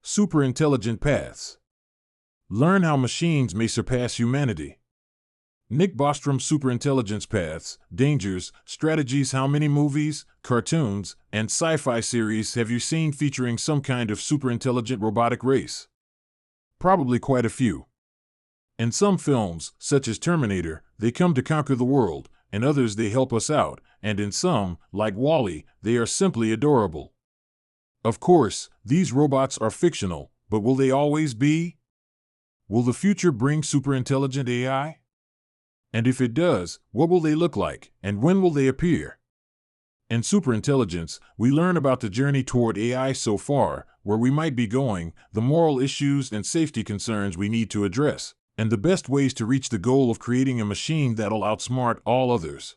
Superintelligent paths. Learn how machines may surpass humanity. Nick Bostrom's Superintelligence Paths, Dangers, Strategies. How many movies, cartoons, and sci-fi series have you seen featuring some kind of superintelligent robotic race? Probably quite a few. In some films, such as Terminator, they come to conquer the world, and others they help us out, and in some, like WALL-E, they are simply adorable. Of course, these robots are fictional, but will they always be? Will the future bring superintelligent AI? And if it does, what will they look like, and when will they appear? In Superintelligence, we learn about the journey toward AI so far, where we might be going, the moral issues and safety concerns we need to address, and the best ways to reach the goal of creating a machine that'll outsmart all others.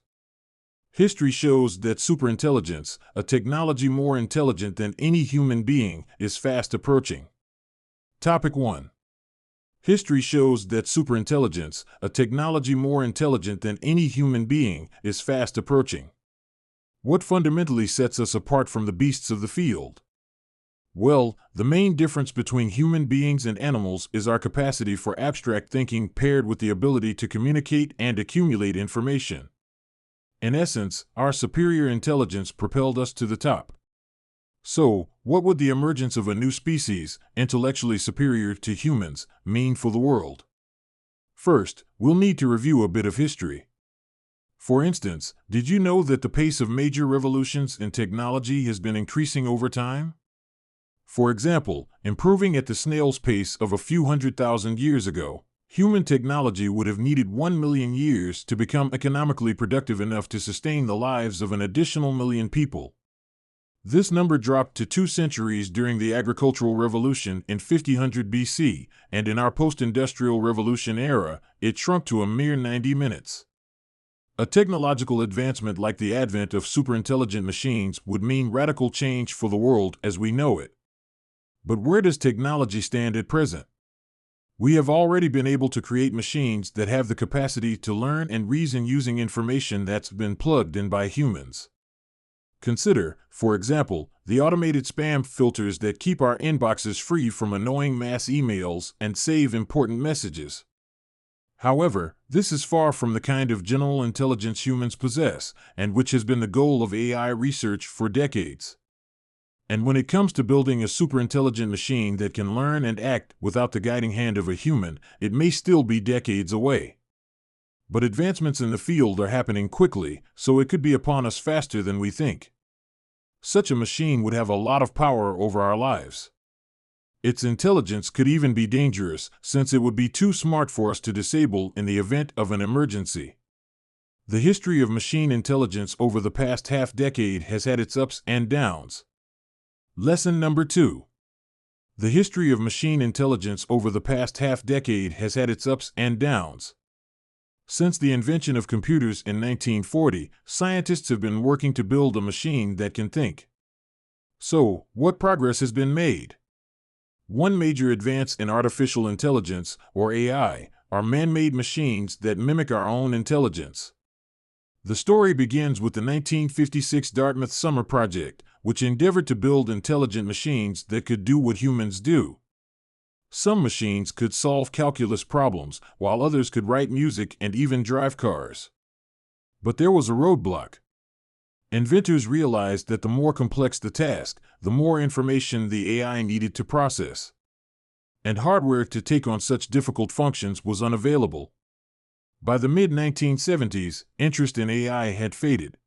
History shows that superintelligence, a technology more intelligent than any human being, is fast approaching. Topic 1. History shows that superintelligence, a technology more intelligent than any human being, is fast approaching. What fundamentally sets us apart from the beasts of the field? Well, the main difference between human beings and animals is our capacity for abstract thinking paired with the ability to communicate and accumulate information. In essence, our superior intelligence propelled us to the top. So, what would the emergence of a new species, intellectually superior to humans, mean for the world? First, we'll need to review a bit of history. For instance, did you know that the pace of major revolutions in technology has been increasing over time? For example, improving at the snail's pace of a few 100,000 years ago, human technology would have needed 1 million years to become economically productive enough to sustain the lives of an additional million people. This number dropped to 2 centuries during the agricultural revolution in 5000 BC, and in our post-industrial revolution era, it shrunk to a mere 90 minutes. A technological advancement like the advent of superintelligent machines would mean radical change for the world as we know it. But where does technology stand at present? We have already been able to create machines that have the capacity to learn and reason using information that's been plugged in by humans. Consider, for example, the automated spam filters that keep our inboxes free from annoying mass emails and save important messages. However, this is far from the kind of general intelligence humans possess, and which has been the goal of AI research for decades. And when it comes to building a superintelligent machine that can learn and act without the guiding hand of a human, it may still be decades away. But advancements in the field are happening quickly, so it could be upon us faster than we think. Such a machine would have a lot of power over our lives. Its intelligence could even be dangerous, since it would be too smart for us to disable in the event of an emergency. The history of machine intelligence over the past half-decade has had its ups and downs. Lesson number 2. The history of machine intelligence over the past half-decade has had its ups and downs. Since the invention of computers in 1940, scientists have been working to build a machine that can think. So, what progress has been made? One major advance in artificial intelligence, or AI, are man-made machines that mimic our own intelligence. The story begins with the 1956 Dartmouth Summer Project, which endeavored to build intelligent machines that could do what humans do. Some machines could solve calculus problems, while others could write music and even drive cars. But there was a roadblock. Inventors realized that the more complex the task, the more information the AI needed to process. And hardware to take on such difficult functions was unavailable. By the mid-1970s, interest in AI had faded.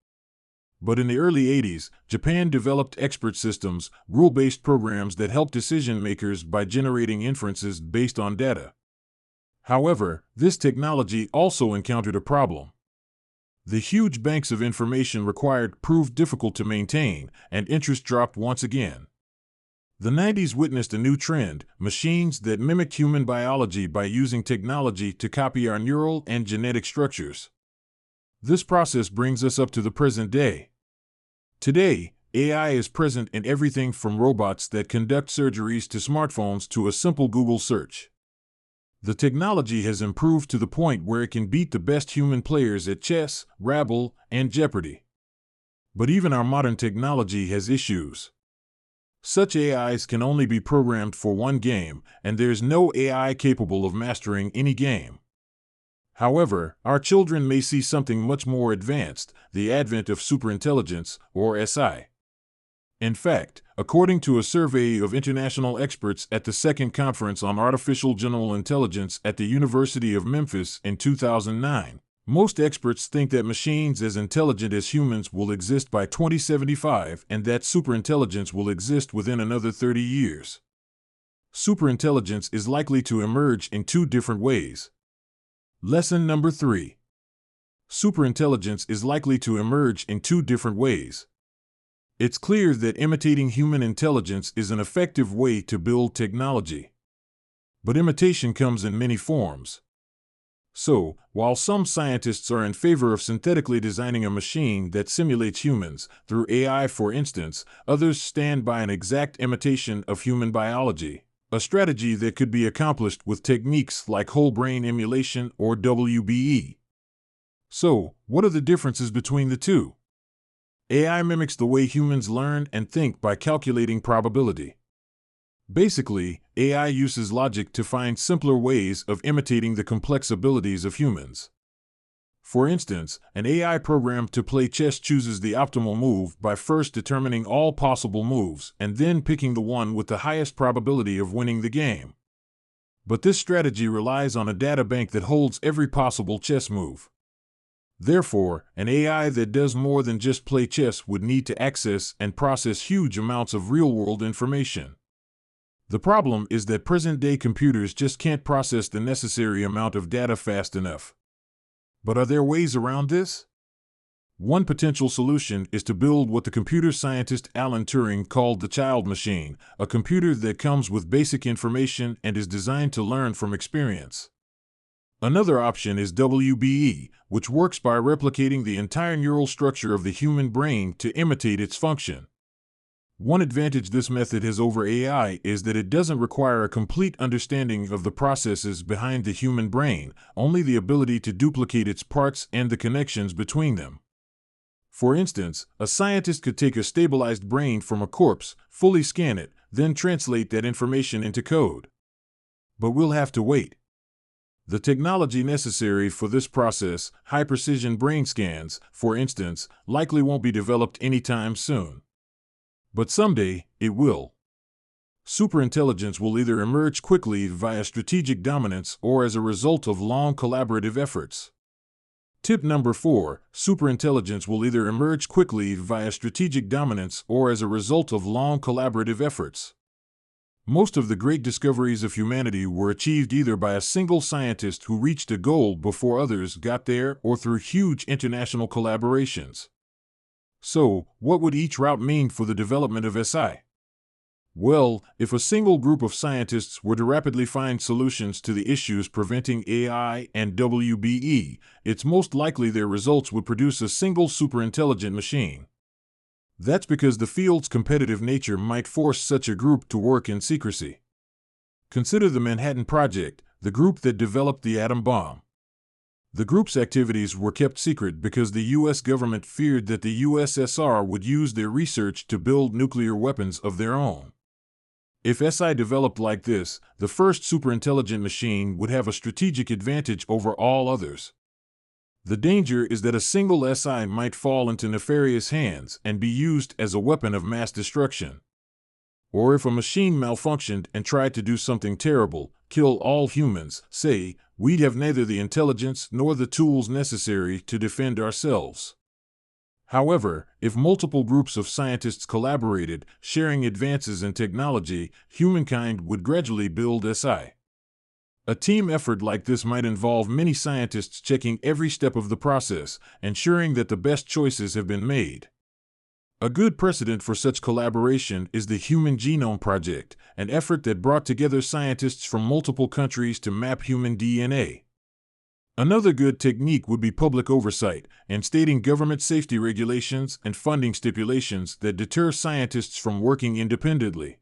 But in the early 80s, Japan developed expert systems, rule-based programs that help decision-makers by generating inferences based on data. However, this technology also encountered a problem. The huge banks of information required proved difficult to maintain, and interest dropped once again. The 90s witnessed a new trend, machines that mimic human biology by using technology to copy our neural and genetic structures. This process brings us up to the present day. Today, AI is present in everything from robots that conduct surgeries to smartphones to a simple Google search. The technology has improved to the point where it can beat the best human players at chess, Rabble, and Jeopardy. But even our modern technology has issues. Such AIs can only be programmed for one game, and there's no AI capable of mastering any game. However, our children may see something much more advanced, the advent of superintelligence, or SI. In fact, according to a survey of international experts at the Second Conference on Artificial General Intelligence at the University of Memphis in 2009, most experts think that machines as intelligent as humans will exist by 2075 and that superintelligence will exist within another 30 years. Superintelligence is likely to emerge in two different ways. Lesson number 3. Superintelligence is likely to emerge in two different ways. It's clear that imitating human intelligence is an effective way to build technology. But imitation comes in many forms. So, while some scientists are in favor of synthetically designing a machine that simulates humans, through AI for instance, others stand by an exact imitation of human biology, a strategy that could be accomplished with techniques like whole brain emulation or WBE. So, what are the differences between the two? AI mimics the way humans learn and think by calculating probability. Basically, AI uses logic to find simpler ways of imitating the complex abilities of humans. For instance, an AI programmed to play chess chooses the optimal move by first determining all possible moves and then picking the one with the highest probability of winning the game. But this strategy relies on a data bank that holds every possible chess move. Therefore, an AI that does more than just play chess would need to access and process huge amounts of real-world information. The problem is that present-day computers just can't process the necessary amount of data fast enough. But are there ways around this? One potential solution is to build what the computer scientist Alan Turing called the child machine, a computer that comes with basic information and is designed to learn from experience. Another option is WBE, which works by replicating the entire neural structure of the human brain to imitate its function. One advantage this method has over AI is that it doesn't require a complete understanding of the processes behind the human brain, only the ability to duplicate its parts and the connections between them. For instance, a scientist could take a stabilized brain from a corpse, fully scan it, then translate that information into code. But we'll have to wait. The technology necessary for this process, high-precision brain scans, for instance, likely won't be developed anytime soon. But someday, it will. Superintelligence will either emerge quickly via strategic dominance or as a result of long collaborative efforts. Tip number 4, superintelligence will either emerge quickly via strategic dominance or as a result of long collaborative efforts. Most of the great discoveries of humanity were achieved either by a single scientist who reached a goal before others got there or through huge international collaborations. So, what would each route mean for the development of SI? Well, if a single group of scientists were to rapidly find solutions to the issues preventing AI and WBE, it's most likely their results would produce a single superintelligent machine. That's because the field's competitive nature might force such a group to work in secrecy. Consider the Manhattan Project, the group that developed the atom bomb. The group's activities were kept secret because the U.S. government feared that the USSR would use their research to build nuclear weapons of their own. If SI developed like this, the first superintelligent machine would have a strategic advantage over all others. The danger is that a single SI might fall into nefarious hands and be used as a weapon of mass destruction. Or if a machine malfunctioned and tried to do something terrible, kill all humans, say, we'd have neither the intelligence nor the tools necessary to defend ourselves. However, if multiple groups of scientists collaborated, sharing advances in technology, humankind would gradually build SI. A team effort like this might involve many scientists checking every step of the process, ensuring that the best choices have been made. A good precedent for such collaboration is the Human Genome Project, an effort that brought together scientists from multiple countries to map human DNA. Another good technique would be public oversight, instating government safety regulations and funding stipulations that deter scientists from working independently.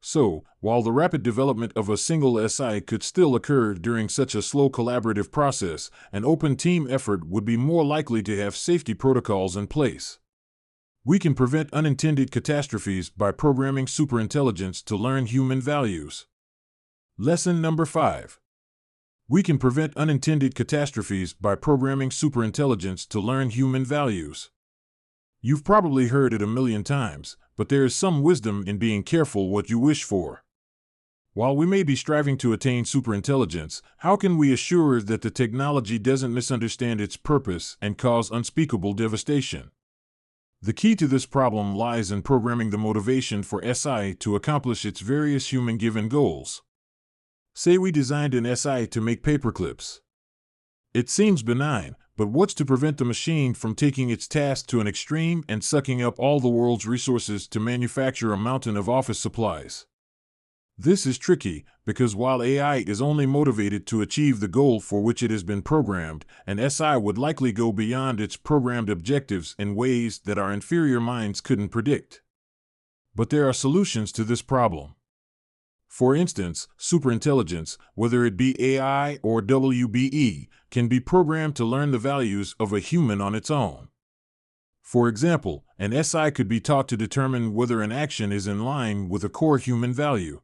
So, while the rapid development of a single SI could still occur during such a slow collaborative process, an open team effort would be more likely to have safety protocols in place. We can prevent unintended catastrophes by programming superintelligence to learn human values. Lesson number 5. We can prevent unintended catastrophes by programming superintelligence to learn human values. You've probably heard it a million times, but there is some wisdom in being careful what you wish for. While we may be striving to attain superintelligence, how can we assure that the technology doesn't misunderstand its purpose and cause unspeakable devastation? The key to this problem lies in programming the motivation for SI to accomplish its various human-given goals. Say we designed an SI to make paperclips. It seems benign, but what's to prevent the machine from taking its task to an extreme and sucking up all the world's resources to manufacture a mountain of office supplies? This is tricky, because while AI is only motivated to achieve the goal for which it has been programmed, an SI would likely go beyond its programmed objectives in ways that our inferior minds couldn't predict. But there are solutions to this problem. For instance, superintelligence, whether it be AI or WBE, can be programmed to learn the values of a human on its own. For example, an SI could be taught to determine whether an action is in line with a core human value.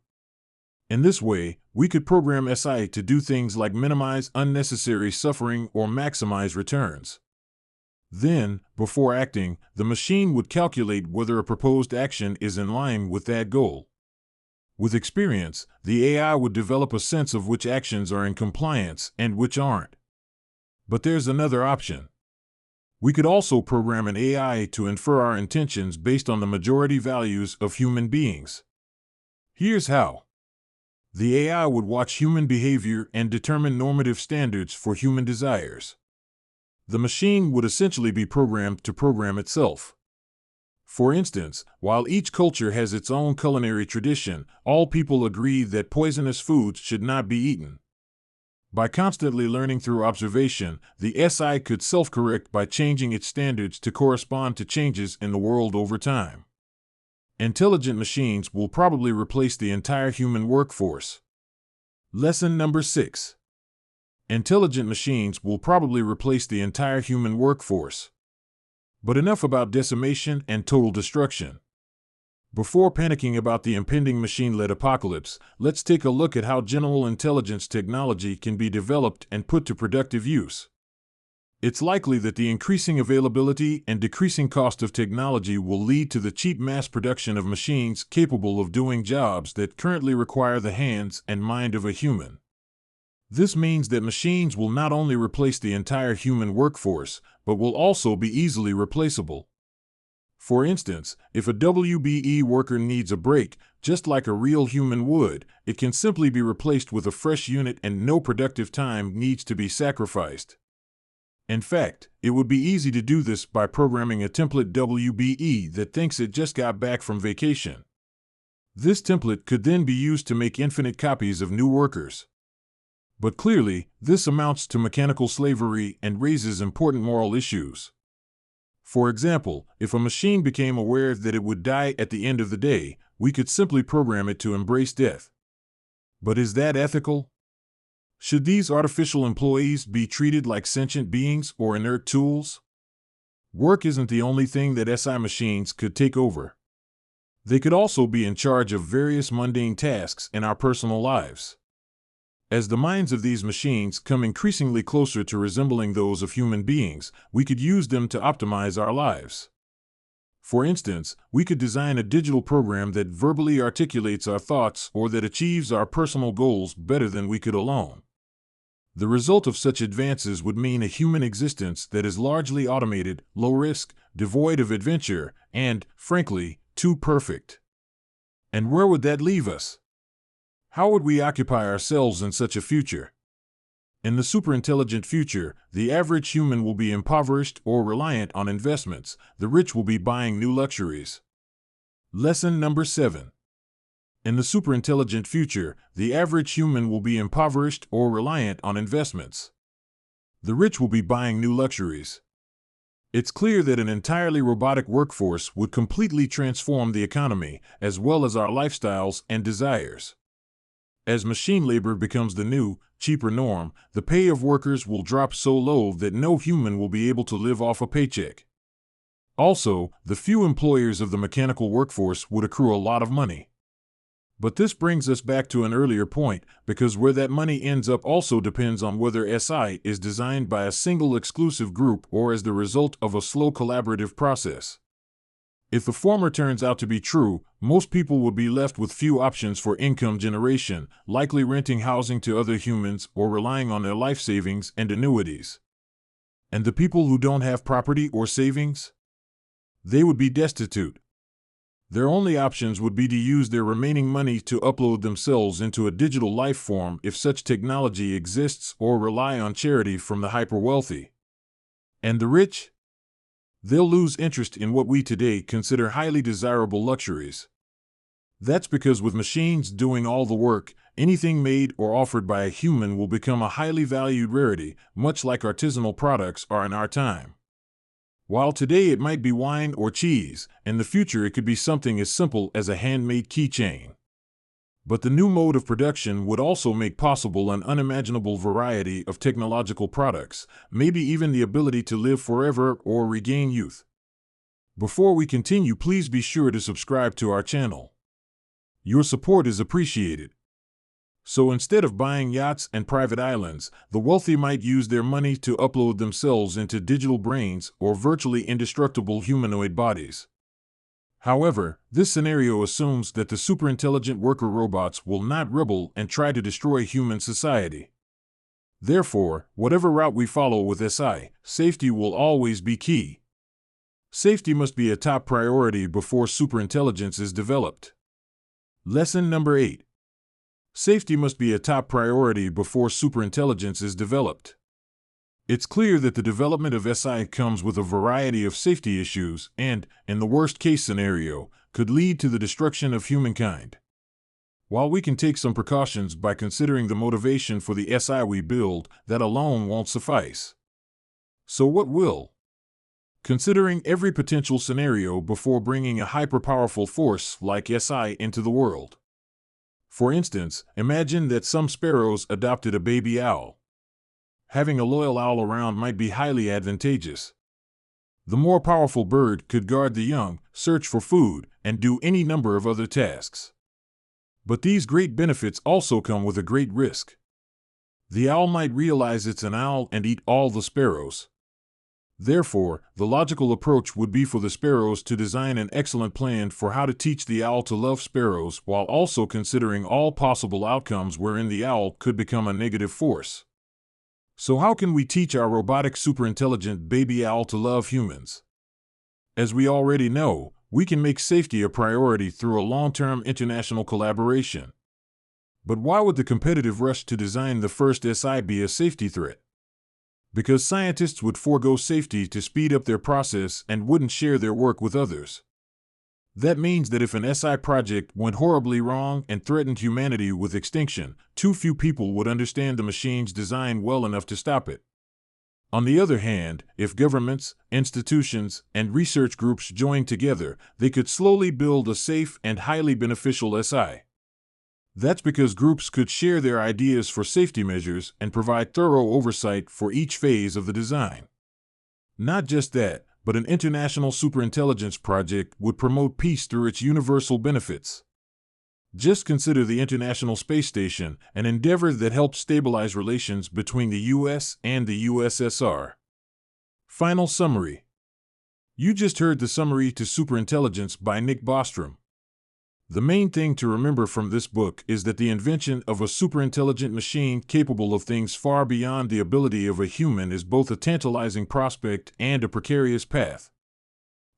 In this way, we could program SI to do things like minimize unnecessary suffering or maximize returns. Then, before acting, the machine would calculate whether a proposed action is in line with that goal. With experience, the AI would develop a sense of which actions are in compliance and which aren't. But there's another option. We could also program an AI to infer our intentions based on the majority values of human beings. Here's how. The AI would watch human behavior and determine normative standards for human desires. The machine would essentially be programmed to program itself. For instance, while each culture has its own culinary tradition, all people agree that poisonous foods should not be eaten. By constantly learning through observation, the SI could self-correct by changing its standards to correspond to changes in the world over time. Intelligent machines will probably replace the entire human workforce. Lesson number 6. Intelligent machines will probably replace the entire human workforce. But enough about decimation and total destruction. Before panicking about the impending machine-led apocalypse, let's take a look at how general intelligence technology can be developed and put to productive use. It's likely that the increasing availability and decreasing cost of technology will lead to the cheap mass production of machines capable of doing jobs that currently require the hands and mind of a human. This means that machines will not only replace the entire human workforce, but will also be easily replaceable. For instance, if a WBE worker needs a break, just like a real human would, it can simply be replaced with a fresh unit and no productive time needs to be sacrificed. In fact, it would be easy to do this by programming a template WBE that thinks it just got back from vacation. This template could then be used to make infinite copies of new workers. But clearly, this amounts to mechanical slavery and raises important moral issues. For example, if a machine became aware that it would die at the end of the day, we could simply program it to embrace death. But is that ethical? Should these artificial employees be treated like sentient beings or inert tools? Work isn't the only thing that SI machines could take over. They could also be in charge of various mundane tasks in our personal lives. As the minds of these machines come increasingly closer to resembling those of human beings, we could use them to optimize our lives. For instance, we could design a digital program that verbally articulates our thoughts or that achieves our personal goals better than we could alone. The result of such advances would mean a human existence that is largely automated, low risk, devoid of adventure, and, frankly, too perfect. And where would that leave us? How would we occupy ourselves in such a future? In the superintelligent future, the average human will be impoverished or reliant on investments. The rich will be buying new luxuries. Lesson number 7. In the superintelligent future, the average human will be impoverished or reliant on investments. The rich will be buying new luxuries. It's clear that an entirely robotic workforce would completely transform the economy, as well as our lifestyles and desires. As machine labor becomes the new, cheaper norm, the pay of workers will drop so low that no human will be able to live off a paycheck. Also, the few employers of the mechanical workforce would accrue a lot of money. But this brings us back to an earlier point, because where that money ends up also depends on whether SI is designed by a single exclusive group or as the result of a slow collaborative process. If the former turns out to be true, most people will be left with few options for income generation, likely renting housing to other humans or relying on their life savings and annuities. And the people who don't have property or savings? They would be destitute. Their only options would be to use their remaining money to upload themselves into a digital life form if such technology exists, or rely on charity from the hyper-wealthy. And the rich? They'll lose interest in what we today consider highly desirable luxuries. That's because with machines doing all the work, anything made or offered by a human will become a highly valued rarity, much like artisanal products are in our time. While today it might be wine or cheese, in the future it could be something as simple as a handmade keychain. But the new mode of production would also make possible an unimaginable variety of technological products, maybe even the ability to live forever or regain youth. Before we continue, please be sure to subscribe to our channel. Your support is appreciated. So instead of buying yachts and private islands, the wealthy might use their money to upload themselves into digital brains or virtually indestructible humanoid bodies. However, this scenario assumes that the superintelligent worker robots will not rebel and try to destroy human society. Therefore, whatever route we follow with SI, safety will always be key. Safety must be a top priority before superintelligence is developed. Lesson number 8. Safety must be a top priority before superintelligence is developed. It's clear that the development of SI comes with a variety of safety issues and, in the worst-case scenario, could lead to the destruction of humankind. While we can take some precautions by considering the motivation for the SI we build, that alone won't suffice. So what will? Considering every potential scenario before bringing a hyper-powerful force like SI into the world. For instance, imagine that some sparrows adopted a baby owl. Having a loyal owl around might be highly advantageous. The more powerful bird could guard the young, search for food, and do any number of other tasks. But these great benefits also come with a great risk. The owl might realize it's an owl and eat all the sparrows. Therefore, the logical approach would be for the sparrows to design an excellent plan for how to teach the owl to love sparrows while also considering all possible outcomes wherein the owl could become a negative force. So how can we teach our robotic superintelligent baby owl to love humans? As we already know, we can make safety a priority through a long-term international collaboration. But why would the competitive rush to design the first SI be a safety threat? Because scientists would forego safety to speed up their process and wouldn't share their work with others. That means that if an SI project went horribly wrong and threatened humanity with extinction, too few people would understand the machine's design well enough to stop it. On the other hand, if governments, institutions, and research groups joined together, they could slowly build a safe and highly beneficial SI. That's because groups could share their ideas for safety measures and provide thorough oversight for each phase of the design. Not just that, but an international superintelligence project would promote peace through its universal benefits. Just consider the International Space Station, an endeavor that helped stabilize relations between the US and the USSR. Final summary. You just heard the summary to Superintelligence by Nick Bostrom. The main thing to remember from this book is that the invention of a superintelligent machine capable of things far beyond the ability of a human is both a tantalizing prospect and a precarious path.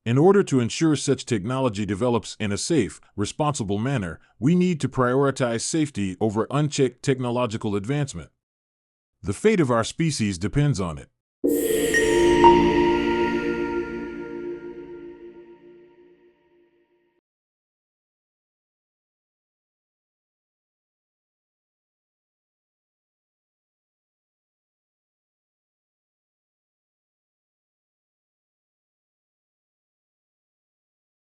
In order to ensure such technology develops in a safe, responsible manner, we need to prioritize safety over unchecked technological advancement. The fate of our species depends on it.